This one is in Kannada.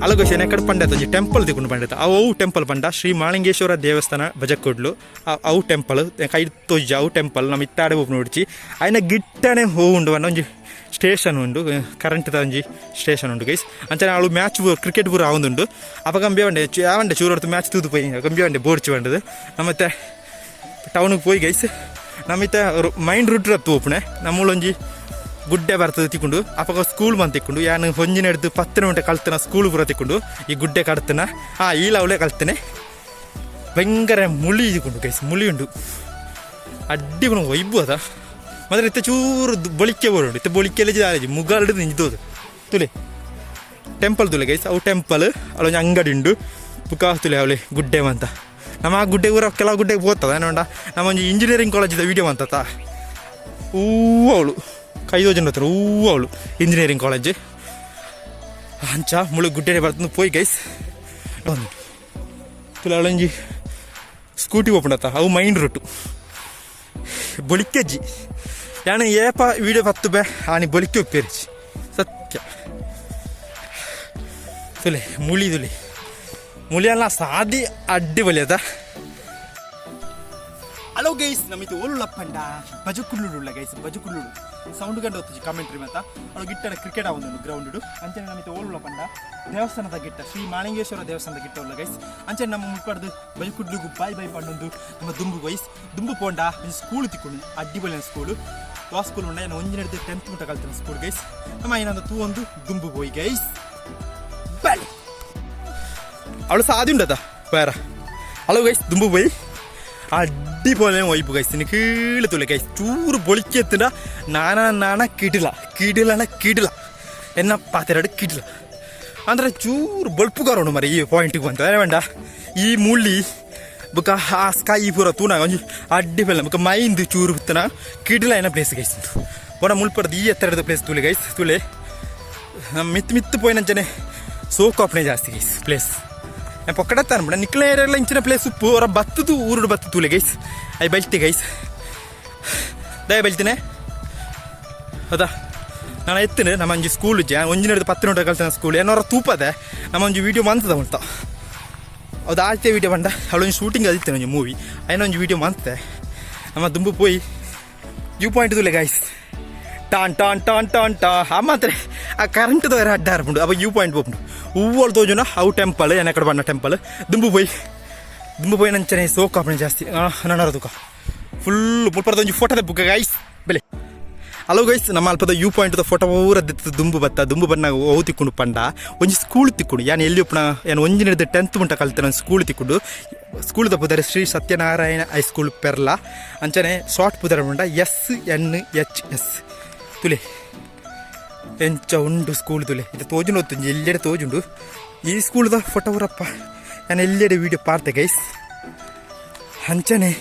ಅಲಗೋಶನ್ ಎಕಡೆ ಪಂಡತ ಒಂಜಿ ಟೆಂಪಲ್ ತಿಕ್ಕೊಂಡು ಪಂಡತ ಅವು ಟೆಂಪಲ್ ಪಂಡ ಶ್ರೀ ಮಹಾಲಿಂಗೇಶ್ವರ ದೇವಸ್ಥಾನ ಬಜಕೊಡ್ಲು ಅವು ಟೆಂಪಲ್ ಕೈ ತೋಜ್ ಅವು ಟೆಂಪಲ್ ನಮ್ಮ ಇತ್ತಾಡೆ ಹೋಗಿ ನೋಡಿಚಿ ಅಯ್ನ ಗಿಟ್ಟನೆ ಹೋಗುಂಡು ಅನ್ನ ಒಂಜಿ ಸ್ಟೇಷನ್ ಉಂಡು ಕರೆಂಟ್ ಒಂಜಿ ಸ್ಟೇಷನ್ ಉಂಡು ಗೈಸ್ ಅಂಚನೆ ಅವಳು ಮ್ಯಾಚ್ ಕ್ರಿಕೆಟ್ ಪೂರ ಆವೊಂದುಂಡು ಅಪ್ಪ ಗಂಬಿ ಬಂಡೆ ಯಾವಂಡೆ ಚೂರೊಡ್ತು ಮ್ಯಾಚ್ ತೂದು ಪೋಯಿ ಗಂಬಿ ಬಂಡೆ ಬೋರ್ಚಿ ಬಂಡದು ನಮ್ಮತ್ತೆ ಟೌನಿಗೆ ಪೋಯಿ ಗೈಸ್ ನಮ್ಮಿತ್ತೆ ಮೈಂಡ್ ರೂಟ್ ರತ್ತು ಓಪಣೆ ನಮ್ಮಳೊಂಜಿ ಗುಡ್ಡೆ ಬರ್ತದೆ ತಿಕ್ಕೊಂಡು ಅಪ್ಪ ಸ್ಕೂಲ್ ಬಂದು ತಿಕ್ಕೊಂಡು ಯಾನು ಹೊಂಜಿನ ಹಿಡಿದು 10 ಗಂಟೆ ಕಲ್ತನ ಸ್ಕೂಲ್ ಪೂರ ತಿಕ್ಕೊಂಡು ಈ ಗುಡ್ಡೆ ಕಡ್ತನ ಈ ಲವಳೆ ಕಲ್ತನೆ ಭಯಂಕರ ಮುಳಿ ಇದ್ಕೊಂಡು ಗೈಸ್ ಮುಳಿ ಉಂಡು ಅಡ್ಡಿ ಬಣ ವೈಬು ಅದ ಮಾತ್ರ ಇತ್ತ ಚೂರು ಬೊಳಿಕೆ ಬರೋಡು ಇತ್ತ ಬೊಳಿಕೆಲ್ಲ ಜಾಲಿ ಮುಗಾಲ್ಡು ನಿಂತೋದು ತುಲೆ ಟೆಂಪಲ್ ತುಲೆ ಗೈಸ್ ಅವು ಟೆಂಪಲ್ ಅಲ್ಲೊಂದು ಅಂಗಡಿ ಉಂಡು ಬುಕ್ಕ ತುಲೆ ಅವಳೆ ಗುಡ್ಡೆ ಅಂತ ನಮ್ಮ ಆ ಗುಡ್ಡೆ ಊರ ಕೆಲವು ಗುಡ್ಡೆಗೆ ಹೋಗ್ತದ ಏನೋಂಡ ನಮ್ಮೊಂದು ಇಂಜಿನಿಯರಿಂಗ್ ಕಾಲೇಜಿದ ವೀಡಿಯೋ ಅಂತತ ಅವಳು ಕೈದೋಜನ ಹತ್ರ ಅವಳು ಇಂಜಿನಿಯರಿಂಗ್ ಕಾಲೇಜ್ ಅಂಚ ಮುಳು ಗುಡ್ಡೆ ಬರ್ತಂದು ಪೋಯ್ ಗೈಸ್ ತುಲೆ ಅವಳೊಂಜಿ ಸ್ಕೂಟಿ ಓಪಣತ್ತ ಅವು ಮೈಂಡ್ ರೂಟು ಬೊಳಿಕೆಜ್ಜಿ ಯಾನು ಏಪ ವೀಡಿಯೋ ಪತ್ತು ಬೇ ಆನಿ ಬೊಲಿಕೆ ಒಪ್ಪೇರಿಚಿ ಸತ್ಯ ತುಲೆ ಮುಳಿ ತುಲೆ ಮುಳಿ ಅಲ್ಲ ಸಾದಿ ಅಡ್ಡಿಪೊಲಿ ಅದ ಹಲೋ ಗೈಸ್ ನಮ್ಮಿದು ಓಲುಳಪ್ಪಂಡ ಬಜಕುಳ್ಳುಡುಲ್ಲ ಗೈಸ್ ಬಜಕುಳ್ಳುಡು ಸೌಂಡ್ ಗಂಡ ಹೊತ್ತಿಜಿ ಕಾಮೆಂಟ್ರಿ ಮತ್ತ ಅವಳು ಗಿಟ್ಟನ ಕ್ರಿಕೆಟ್ ಆವೊಂದು ಗ್ರೌಂಡ್ ಅಂಚನೆ ನಮ್ಮಿದು ಓಲುಳಪ್ಪಂಡ ದೇವಸ್ಥಾನದ ಗಿಟ್ಟ ಶ್ರೀ ಮಹಾಲಿಂಗೇಶ್ವರ ದೇವಸ್ಥಾನದ ಗಿಟ್ಟ ಉಳ್ಳ ಗೈಸ್ ಅಂಚನೆ ನಮ್ಮ ಮುಟ್ಪಡ್ದು ಬಜಕುಡ್ಲುಗು ಬಾಯ್ ಪಂಡೊಂದು ನಮ್ಮ ದುಂಬು ಗೈಸ್ ದುಂಬು ಪೋಂಡ ಸ್ಕೂಲ್ ತಿಕ್ಕೊಂಡು ಅಡ್ಡಿಪೊಲಿನ ಸ್ಕೂಲು ಆ ಸ್ಕೂಲ್ ಉಂಡ ಏನು ಒಂಜಿನ ಹಿಡಿದು 10th ಮುಟ್ಟ ಕಲ್ತಿನ ಸ್ಕೂಲ್ ಗೈಸ್ ನಮ್ಮ ಏನಂದ ತೂ ಒಂದು ದುಂಬು ಪೋಯ್ ಗೈಸ್ ಬಾಯ್ ಅವಳು ಸಾದಿ ಉಂಡದ ಬೇರ ಹಲೋ ಗೈಸ್ ದುಂಬು ಪೋಯ್ അടിപൊളി വൈപ്പ് കഴിച്ചു കീഴ് തുള്ളി കഴിച്ചു ചൂറ് പൊളിക്കെത്തിണ്ട നാനാ കിടില എന്ന പാത്രയുടെ കിടില ಅಂದ್ರೆ ಚೂರು ಬಲ್ಪು ಕಾರೋಣ ಮರಿ ಈ ಪಾಯಿಂಟಿಗೆ ಬಂತು ಏನೇ ಬೇಡ ಈ ಮುಳ್ಳಿ ಬುಕ್ಕ ಆ ಸ್ಕೈ ಪೂರ ತೂನ ಒಂಜಿ ಅಡ್ಡಿಪಲ್ಲ ಬುಕ್ಕ ಮೈಂದು ಚೂರು ಬಿತ್ತನ ಕಿಡಿಲ ಏನ ಪ್ಲೇಸ್ ಗೈಸಿಂದು ಬೊಡ ಮುಲ್ಪಡ್ದು ಈ ಎತ್ತರದ ಪ್ಲೇಸ್ ತುಳಿ ಗೈಸ್ ತುಳಿ ಮಿತ್ತು ಪೋಯಿನಂಚನೆ ಸೋಕಾಪ್ನೆ ಜಾಸ್ತಿ ಗೈಸ್ ಪ್ಲೇಸ್ ಪೊಕ್ಕಡತ್ತಾನ ಬಿಡ ನಿಕ್ಲೇರೆಲ್ಲ ಇಂಚಿನ ಪ್ಲೇಸ್ ಉಪ್ಪು ಅವರ ಬತ್ತದು ಊರುಡು ಬತ್ತು ತುಳಿ ಗೈಸ್ ಅಯ್ಯ ಬಲ್ತಿ ಗೈಸ್ ದಯ ಬಲ್ತಿನೇ ಹೌದಾ ನಾನು ಎತ್ತಿನ ನಮ್ಮ ಒಂಜಿ ಸ್ಕೂಲ್ ಒಂಜಿನ ಹಿಡಿದು 10 ಗಂಟೆ ಕಲ್ತಿನ ಸ್ಕೂಲ್ ಏನೋರ ತೂಪದೆ ನಮ್ಮ ಒಂಜಿ ವೀಡಿಯೋ ಮಂತದ ಉಂಟ ಅದು ಆಚೆ ವೀಡಿಯೋ ಬಂದ ಅವಳೊಂದು ಶೂಟಿಂಗ್ ಅದಿತ್ತೇನೆ ಒಂಜಿ ಮೂವಿ ಏನೊಂದು ವೀಡಿಯೋ ಮಂತೆ ನಮ್ಮ ದುಂಬು ಪೋಯಿ ವ್ಯೂ ಪಾಯಿಂಟ್ ತುಲೆ ಗೈಸ್ ಟಾನ್ ಟಾನ್ ಟಾನ್ ಟಾನ್ ಟಾ ಆ ಮಾತ್ರ ಆ ಕರೆಂಟ್ ದೋರ ಅಡ್ಡ ಹರ್ಬಿಡು ಅವ ವ್ಯೂ ಪಾಯಿಂಟ್ ಹೋಗ್ಬಿಡು ಹೂವಳು ತೋಜುನ ಅವು ಟೆಂಪಲ್ ಏನ ಕಡೆ ಬಣ್ಣ ಟೆಂಪಲ್ ದುಂಬು ಪೋಯಿ ನಂಚನೆ ಸೋಕಾಪಣೆ ಜಾಸ್ತಿ ನನ್ನರ ತೂಕ ಫುಲ್ ಮುಲ್ಪರದ ಒಂಜಿ ಫೋಟೋದ ಬುಕ್ಕ ಗೈಸ್ ಬೆಲೆ ಹಲೋ ಗೈಸ್ ನಮ್ಮ ಅಲ್ಪದ ವ್ಯೂ ಪಾಯಿಂಟ್ ಫೋಟೋ ಊರ ದಿತ್ತ ದುಂಬು ಬನ್ನ ಅವು ತಿಕ್ಕೊಂಡು ಪಂಡ ಒಂಜಿ ಸ್ಕೂಲ್ ತಿಕ್ಕೊಂಡು ಯಾನು ಎಲ್ಲಿ ಒಪ್ಪಣ ಏನು ಒಂಜಿನ 10th ಮುಟ್ಟ ಕಲ್ತಾನೆ ಸ್ಕೂಲ್ ತಿಕ್ಕೊಂಡು ಸ್ಕೂಲ್ ಪುದರ ಶ್ರೀ ಸತ್ಯನಾರಾಯಣ ಹೈಸ್ಕೂಲ್ ಪೆರ್ಲ ಅಂಚನೆ ಶಾರ್ಟ್ ಪುದರ ಉಂಡ SNHS ತುಲೆ ಎಂಚ ಉಂಡು ಸ್ಕೂಲ್ ತುಲೆ ಇದು ತೋಜುಂಡು ಹೊತ್ತು ಎಲ್ಲೆಡೆ ತೋಜುಂಡು ಈ ಸ್ಕೂಲ್ದ ಫೋಟೋ ಊರಪ್ಪ ನಾನು ಎಲ್ಲೆಡೆ ವೀಡಿಯೋ ಪಾರ್ತೆ ಗೈಸ್ ಅಂಚನೆ